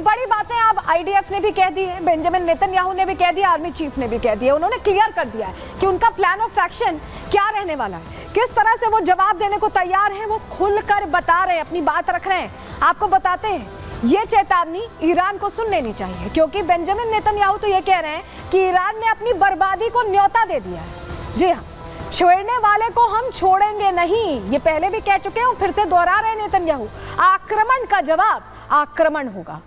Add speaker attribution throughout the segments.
Speaker 1: बड़ी बातें अब आईडीएफ ने भी कह दी है, बेंजामिन नेतन्याहू ने भी कह दिया, आर्मी चीफ ने भी कह दिया। उन्होंने क्लियर कर दिया है कि उनका प्लान ऑफ एक्शन क्या रहने वाला है, किस तरह से वो जवाब देने को तैयार हैं, वो खुलकर बता रहे हैं, अपनी बात रख रहे हैं। आपको बताते हैं, ये चेतावनी ईरान को सुन लेनी चाहिए, क्योंकि बेंजामिन नेतन्याहू तो ये कह रहे हैं कि ईरान ने अपनी बर्बादी को न्योता दे दिया है। जी हाँ, छोड़ने वाले को हम छोड़ेंगे नहीं, ये पहले भी कह चुके हैं, फिर से दोहरा रहे नेतन्याहू। आक्रमण का जवाब आक्रमण होगा।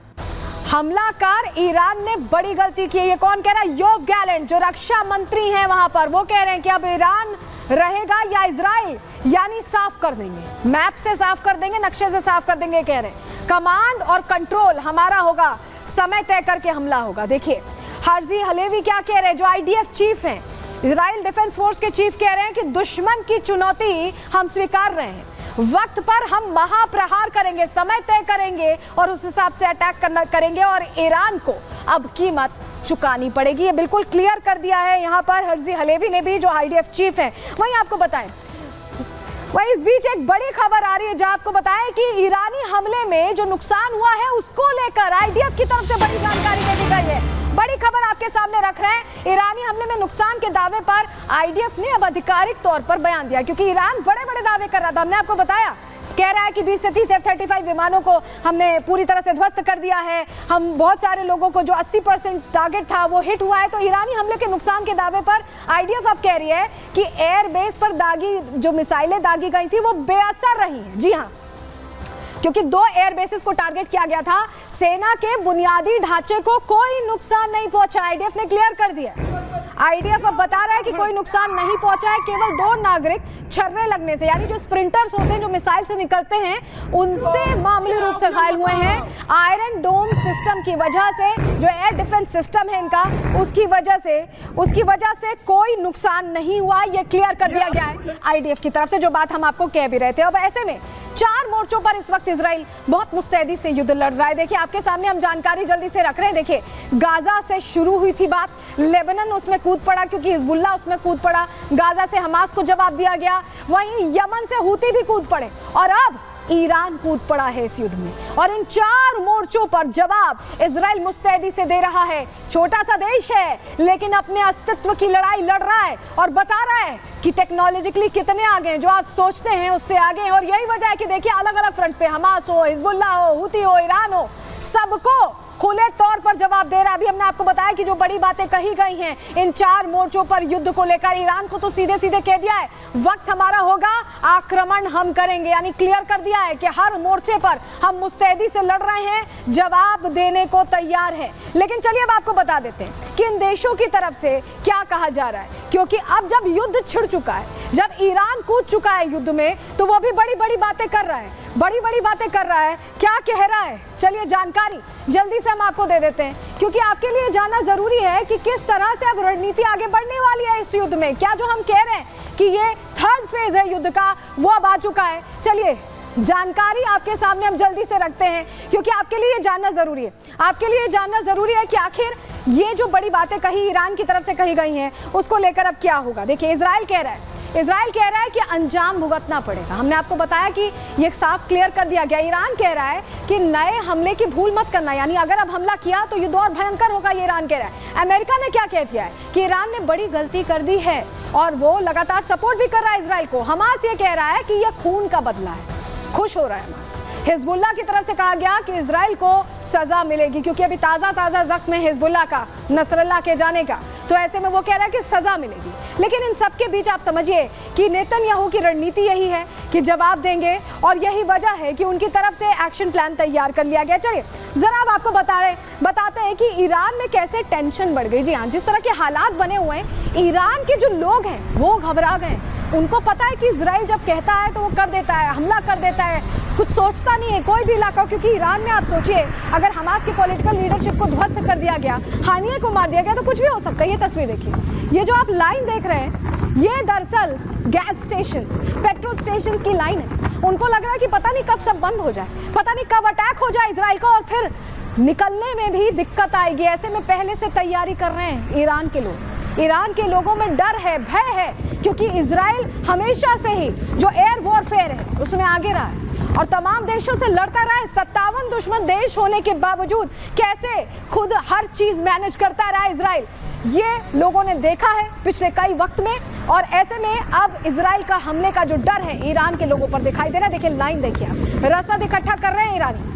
Speaker 1: हमलाकार ईरान ने बड़ी गलती की है। ये कौन कह रहा है? योव गैलेंट, जो रक्षा मंत्री हैं वहां पर, वो कह रहे हैं कि अब ईरान रहेगा या इजराइल, यानी साफ कर देंगे, मैप से साफ कर देंगे, नक्शे से साफ कर देंगे, कह रहे हैं। कमांड और कंट्रोल हमारा होगा, समय तय करके हमला होगा। देखिए हर्जी हलेवी क्या कह रहे हैं, जो आईडीएफ चीफ हैं, इजराइल डिफेंस फोर्स के चीफ, कह रहे हैं कि दुश्मन की चुनौती हम स्वीकार रहे हैं, वक्त पर हम महाप्रहार करेंगे, समय तय करेंगे और उस हिसाब से अटैक करेंगे और ईरान को अब कीमत चुकानी पड़ेगी। ये बिल्कुल क्लियर कर दिया है यहाँ पर हर्जी हलेवी ने भी, जो आईडीएफ चीफ हैं। वहीं आपको बताएं, वहीं इस बीच एक बड़ी खबर आ रही है जहां आपको बताएं कि ईरानी हमले में जो नुकसान हुआ है उसको लेकर आईडीएफ की तरफ से बड़ी जानकारी दे दी गई है। बड़ी खबर आपके सामने रख रहे हैं। ईरानी हमले में नुकसान के दावे पर आईडीएफ ने अब आधिकारिक तौर पर बयान दिया, क्योंकि ईरान बड़े बड़े दावे कर रहा था। हमने आपको बताया, कह रहा है कि 20 से 30 F-35 विमानों को हमने पूरी तरह से ध्वस्त कर दिया है, हम बहुत सारे लोगों को, जो 80% टारगेट था वो हिट हुआ है। तो ईरानी हमले के नुकसान के दावे पर आईडीएफ अब कह रही है कि एयरबेस पर दागी जो मिसाइलें दागी गई थी वो बेअसर रही हैं। जी हाँ, क्योंकि 2 एयरबेसेस को टारगेट किया गया था, सेना के बुनियादी ढांचे को कोई नुकसान नहीं पहुंचा। आईडीएफ ने क्लियर कर दिया। आईडीएफ अब बता रहा है कि कोई नुकसान नहीं पहुंचा है, केवल 2 नागरिक छर्रे लगने से, यानी जो स्प्रिंटर्स होते हैं जो मिसाइल से निकलते हैं, उनसे मामूली रूप से घायल हुए हैं। आयरन डोम सिस्टम की वजह से, जो एयर डिफेंस सिस्टम है इनका, उसकी वजह से कोई नुकसान नहीं हुआ। ये क्लियर कर दिया गया है आईडीएफ की तरफ से, जो बात हम आपको कह भी रहे थे। अब ऐसे में 4 मोर्चों पर इस वक्त इजराइल बहुत मुस्तैदी से युद्ध लड़ रहा है। देखिए आपके सामने हम जानकारी जल्दी से रख रहे हैं। देखिए गाजा से शुरू हुई थी बात, लेबनान उसमें कूद पड़ा क्योंकि हिजबुल्लाह उसमें कूद पड़ा, गाजा से हमास को जवाब दिया गया, वहीं यमन से हूती भी कूद पड़े और अब ईरान कूद पड़ा है इस युद्ध में। और इन 4 मोर्चों पर जवाब इजराइल मुस्तैदी से दे रहा है। छोटा सा देश है लेकिन अपने अस्तित्व की लड़ाई लड़ रहा है और बता रहा है कि टेक्नोलॉजिकली कितने आगे हैं, जो आप सोचते हैं उससे आगे हैं। और यही वजह है कि देखिए अलग अलग फ्रंट्स पे, हमास हो, हिजबुल्लाह हो, हूती हो, ईरान हो, सबको खुले तौर पर जवाब दे रहा है। अभी हमने आपको बताया कि जो बड़ी बातें कही गई हैं इन 4 मोर्चों पर युद्ध को लेकर, ईरान को तो सीधे सीधे कह दिया है वक्त हमारा होगा, आक्रमण हम करेंगे, यानी क्लियर कर दिया है कि हर मोर्चे पर हम मुस्तैदी से लड़ रहे हैं, जवाब देने को तैयार है। लेकिन चलिए अब आपको बता देते हैं कि इन देशों की तरफ से क्या कहा जा रहा है, क्योंकि अब जब युद्ध छिड़ चुका है, जब ईरान कूद चुका है युद्ध में, तो वो भी बड़ी बड़ी बातें कर रहा है, बड़ी बड़ी बातें कर रहा है। क्या कह रहा है, चलिए जानकारी जल्दी से हम आपको दे देते हैं, क्योंकि आपके लिए जानना जरूरी है कि किस तरह से अब रणनीति आगे बढ़ने वाली है इस युद्ध में। क्या जो हम कह रहे हैं कि ये 3rd फेज है युद्ध का, वो अब आ चुका है। चलिए जानकारी आपके सामने हम जल्दी से रखते हैं, क्योंकि आपके लिए जानना जरूरी है, आपके लिए जानना जरूरी है कि आखिर ये जो बड़ी बातें कही ईरान की तरफ से कही गई हैं उसको लेकर अब क्या होगा। देखिए इजराइल कह रहा है कि अंजाम भुगतना पड़ेगा। हमने आपको बताया कि ये साफ क्लियर कर दिया गया। ईरान कह रहा है कि नए हमले की भूल मत करना, यानी अगर अब हमला किया तो युद्ध और भयंकर होगा, ये ईरान कह रहा है। अमेरिका ने क्या कह दिया है कि ईरान ने बड़ी गलती कर दी है और वो लगातार सपोर्ट भी कर रहा है इजराइल को। हमास ये कह रहा है कि यह खून का बदला है, खुश हो रहा है हमास। हिजबुल्लाह की तरफ से कहा गया कि इजराइल को सजा मिलेगी, क्योंकि अभी ताज़ा जख्म है हिजबुल्लाह का नसरल्लाह के जाने का, तो ऐसे में वो कह रहा है कि सजा मिलेगी। लेकिन इन सब के बीच आप समझिए कि नेतन्याहू की रणनीति यही है कि जवाब देंगे, और यही वजह है कि उनकी तरफ से एक्शन प्लान तैयार कर लिया गया। चलिए जरा अब आपको बताते हैं कि ईरान में कैसे टेंशन बढ़ गई। जी हाँ, जिस तरह के हालात बने हुए हैं, ईरान के जो लोग हैं वो घबरा गए। उनको पता है कि इजराइल जब कहता है तो वो कर देता है, हमला कर देता है, कुछ सोचता नहीं है कोई भी इलाका। क्योंकि ईरान में आप सोचिए, अगर हमास की पॉलिटिकल लीडरशिप को ध्वस्त कर दिया गया, हानिया को मार दिया गया, तो कुछ भी हो सकता है। ये तस्वीर देखिए, ये जो आप लाइन देख रहे हैं, ये दरअसल गैस स्टेशंस, पेट्रोल स्टेशंस की लाइन है। उनको लग रहा है कि पता नहीं कब सब बंद हो जाए, पता नहीं कब अटैक हो जाए इजराइल का और फिर निकलने में भी दिक्कत आएगी। ऐसे में पहले से तैयारी कर रहे हैं ईरान के लोग। ईरान के लोगों में डर है, भय है, क्योंकि इजराइल हमेशा से ही जो एयर वॉरफेयर है उसमें आगे रहा है और तमाम देशों से लड़ता रहा है। 57 दुश्मन देश होने के बावजूद कैसे खुद हर चीज मैनेज करता रहा इजराइल, ये लोगों ने देखा है पिछले कई वक्त में। और ऐसे में अब इजराइल का हमले का जो डर है ईरान के लोगों पर दिखाई दे रहा है। देखिए लाइन देखिए, आप रसद इकट्ठा कर रहे हैं ईरानी।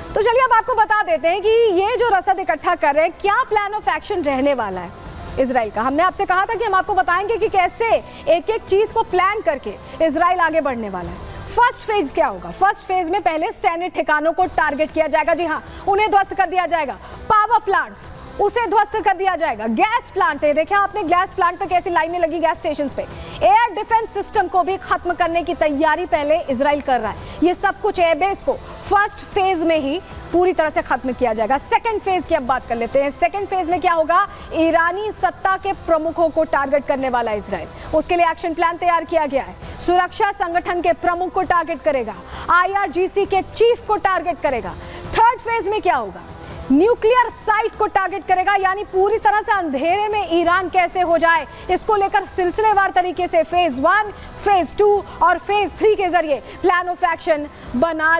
Speaker 1: तो चलिए अब आपको बता देते हैं कि ये जो रसद इकट्ठा कर रहे हैं, क्या प्लान ऑफ एक्शन रहने वाला है इजराइल का। हमने आपसे कहा था कि हम आपको बताएंगे कि कैसे एक एक चीज को प्लान करके इजराइल आगे बढ़ने वाला है। फर्स्ट फेज क्या होगा? फर्स्ट फेज में पहले सैन्य ठिकानों को टारगेट किया जाएगा। जी हाँ, उन्हें ध्वस्त कर दिया जाएगा। पावर प्लांट्स, उसे ध्वस्त कर दिया जाएगा। गैस प्लांट से देखिए आपने गैस प्लांट पे कैसी लाइनें लगी गैस स्टेशंस पे। एयर डिफेंस सिस्टम को भी खत्म करने की तैयारी पहले इजराइल कर रहा है। ये सब कुछ एयरबेस को फर्स्ट फेज में ही पूरी तरह से खत्म किया जाएगा। सेकंड फेज की अब बात कर लेते हैं। सेकंड फेज में क्या होगा? ईरानी सत्ता के प्रमुखों को टारगेट करने वाला इजराइल। उसके लिए एक्शन प्लान तैयार किया गया है। सुरक्षा संगठन के प्रमुख को टारगेट करेगा, IRGC के चीफ को टारगेट करेगा। थर्ड फेज में क्या होगा? न्यूक्लियर साइट को टारगेट करेगा, यानी पूरी तरह से अंधेरे में ईरान कैसे हो जाए, इसको लेकर सिलसिलेवार तरीके से फेज 1, फेज 2 और फेज 3 के जरिए प्लान ऑफ एक्शन बना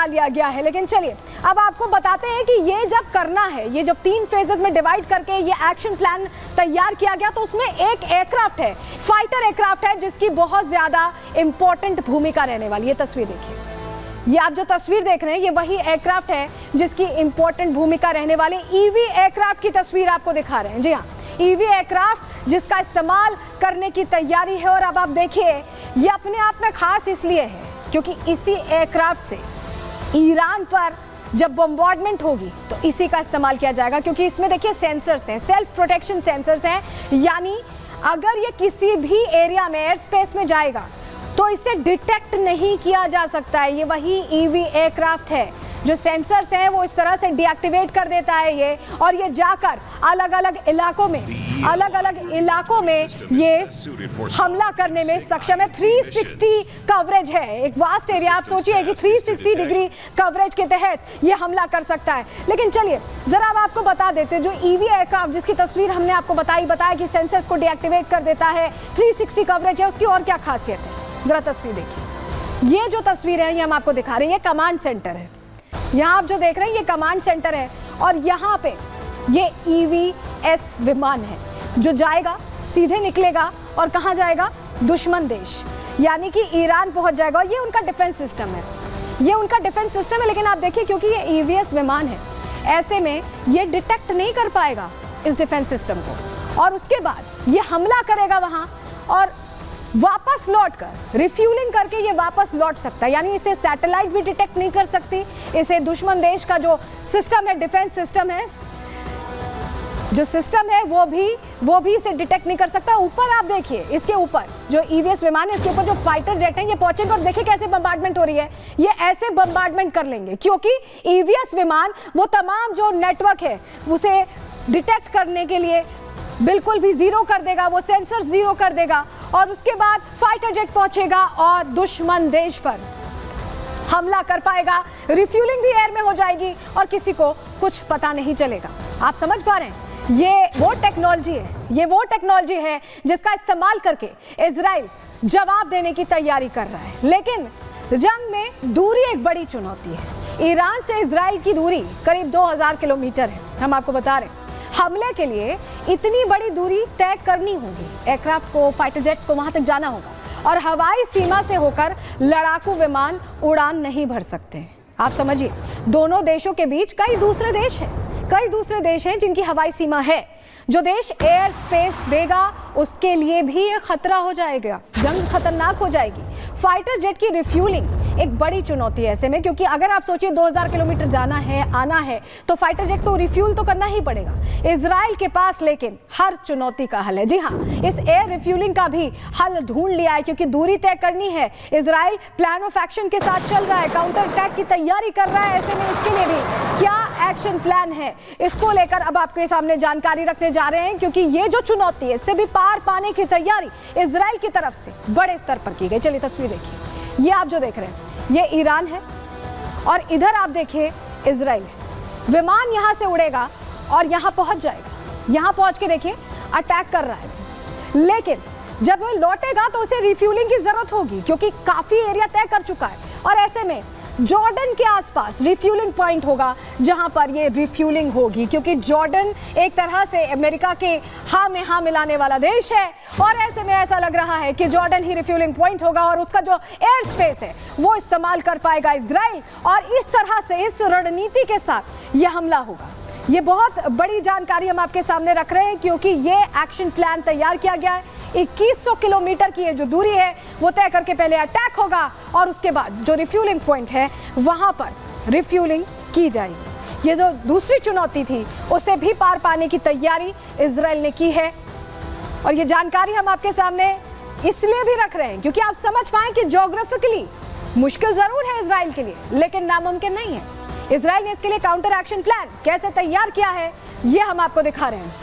Speaker 1: लिया गया है। लेकिन चलिए अब आपको बताते हैं कि ये जब करना है, ये जब 3 फेजेस में डिवाइड करके ये एक्शन प्लान तैयार किया गया, तो उसमें एक एयरक्राफ्ट है, फाइटर एयरक्राफ्ट है, जिसकी बहुत ज्यादा इंपॉर्टेंट भूमिका रहने वाली है। तस्वीर देखिए, ये आप जो तस्वीर देख रहे हैं ये वही एयरक्राफ्ट है जिसकी इंपॉर्टेंट भूमिका रहने वाली ईवी एयरक्राफ्ट की तस्वीर आपको दिखा रहे हैं। जी हाँ, ईवी एयरक्राफ्ट जिसका इस्तेमाल करने की तैयारी है। और अब आप देखिए ये अपने आप में खास इसलिए है क्योंकि इसी एयरक्राफ्ट से ईरान पर जब बम्बार्डमेंट होगी तो इसी का इस्तेमाल किया जाएगा, क्योंकि इसमें देखिए सेंसर्स हैं, सेल्फ प्रोटेक्शन सेंसर्स हैं, यानी अगर ये किसी भी एरिया में एयर स्पेस में जाएगा तो इसे डिटेक्ट नहीं किया जा सकता है। ये वही ईवी एयरक्राफ्ट है जो सेंसर्स हैं वो इस तरह से डीएक्टिवेट कर देता है ये, और ये जाकर अलग अलग इलाकों में ये हमला करने में सक्षम है। 360 कवरेज है, एक वास्ट एरिया। आप सोचिए कि 360 डिग्री कवरेज के तहत ये हमला कर सकता है। लेकिन चलिए जरा अब आपको बता देते हैं, जो ईवी एयरक्राफ्ट जिसकी तस्वीर हमने आपको बताया कि सेंसर्स को डीएक्टिवेट कर देता है, 360 कवरेज है, उसकी और क्या खासियत है, जरा तस्वीर देखिए। ये जो तस्वीर है ये हम आपको दिखा रहे हैं, ये कमांड सेंटर है। यहाँ आप जो देख रहे हैं ये कमांड सेंटर है, और यहाँ पे ये EVS विमान है जो जाएगा, सीधे निकलेगा और कहाँ जाएगा? दुश्मन देश, यानी कि ईरान पहुंच जाएगा। ये उनका डिफेंस सिस्टम है, ये उनका डिफेंस सिस्टम है। लेकिन आप देखिए क्योंकि ये EVS विमान है, ऐसे में ये डिटेक्ट नहीं कर पाएगा इस डिफेंस सिस्टम को, और उसके बाद ये हमला करेगा वहाँ और वापस लौटकर रिफ्यूलिंग करके ये वापस लौट सकता है। यानी इसे सैटेलाइट भी डिटेक्ट नहीं कर सकती, इसे दुश्मन देश का जो सिस्टम है, डिफेंस सिस्टम है, जो सिस्टम है वो भी इसे डिटेक्ट नहीं कर सकता। ऊपर आप देखिए, इसके ऊपर जो EVS विमान है, इसके ऊपर जो फाइटर जेट है ये पहुंचेंगे, और देखिए कैसे बम्बार्डमेंट हो रही है। ये ऐसे बम्बार्डमेंट कर लेंगे क्योंकि EVS विमान वो तमाम जो नेटवर्क है उसे डिटेक्ट करने के लिए बिल्कुल भी जीरो कर देगा, वो सेंसर जीरो कर देगा, और उसके बाद फाइटर जेट पहुंचेगा और दुश्मन देश पर हमला कर पाएगा। रिफ्यूलिंग भी एयर में हो जाएगी और किसी को कुछ पता नहीं चलेगा। आप समझ पा रहे हैं? ये वो टेक्नोलॉजी है जिसका इस्तेमाल करके इजराइल जवाब देने की तैयारी कर रहा है। लेकिन जंग में दूरी एक बड़ी चुनौती है। ईरान से इजराइल की दूरी करीब 2000 किलोमीटर है। हम आपको बता रहे हैं, हमले के लिए इतनी बड़ी दूरी तय करनी होगी, एयरक्राफ्ट को, फाइटर जेट्स को वहां तक जाना होगा, और हवाई सीमा से होकर लड़ाकू विमान उड़ान नहीं भर सकते। आप समझिए, दोनों देशों के बीच कई दूसरे देश हैं जिनकी हवाई सीमा है। जो देश एयर स्पेस देगा उसके लिए भी ये खतरा हो जाएगा, जंग खतरनाक हो जाएगी। फाइटर जेट की रिफ्यूलिंग एक बड़ी चुनौती है ऐसे में, क्योंकि अगर आप सोचिए 2000 किलोमीटर जाना है, आना है, तो फाइटर जेट को रिफ्यूल तो करना ही पड़ेगा। इजराइल के पास लेकिन हर चुनौती का हल है। जी हाँ, इस एयर रिफ्यूलिंग का भी हल ढूंढ लिया है, क्योंकि दूरी तय करनी है। इजराइल प्लान ऑफ एक्शन के साथ चल रहा है, काउंटर अटैक की तैयारी कर रहा है। ऐसे में इसके लिए भी क्या एक्शन प्लान है, इसको लेकर अब आपके सामने जानकारी रखने जा रहे हैं, क्योंकि ये जो चुनौती है इससे भी पार पाने की तैयारी इजराइल की तरफ से बड़े स्तर पर की गई। चलिए तस्वीर देखिए, ये आप जो देख रहे हैं ये ईरान है, और इधर आप देखिए इजराइल है। विमान यहां से उड़ेगा और यहां पहुंच जाएगा। यहां पहुंच के देखिए अटैक कर रहा है, लेकिन जब वो लौटेगा तो उसे रिफ्यूलिंग की जरूरत होगी, क्योंकि काफी एरिया तय कर चुका है। और ऐसे में जॉर्डन के आसपास रिफ्यूलिंग पॉइंट होगा जहां पर ये रिफ्यूलिंग होगी, क्योंकि जॉर्डन एक तरह से अमेरिका के हाँ में हाँ मिलाने वाला देश है। और ऐसे में ऐसा लग रहा है कि जॉर्डन ही रिफ्यूलिंग पॉइंट होगा और उसका जो एयर स्पेस है वो इस्तेमाल कर पाएगा इजराइल, और इस तरह से इस रणनीति के साथ यह हमला होगा। ये बहुत बड़ी जानकारी हम आपके सामने रख रहे हैं, क्योंकि ये एक्शन प्लान तैयार किया गया है। 2100 किलोमीटर की ये जो दूरी है वो तय करके पहले अटैक होगा और उसके बाद जो रिफ्यूलिंग पॉइंट है वहां पर रिफ्यूलिंग की जाएगी। ये जो दूसरी चुनौती थी उसे भी पार पाने की तैयारी इजराइल ने की है। और ये जानकारी हम आपके सामने इसलिए भी रख रहे हैं क्योंकि आप समझ पाए कि ज्योग्राफिकली मुश्किल जरूर है इजराइल के लिए, लेकिन नामुमकिन नहीं है। इजराइल ने इसके लिए काउंटर एक्शन प्लान कैसे तैयार किया है ये हम आपको दिखा रहे हैं।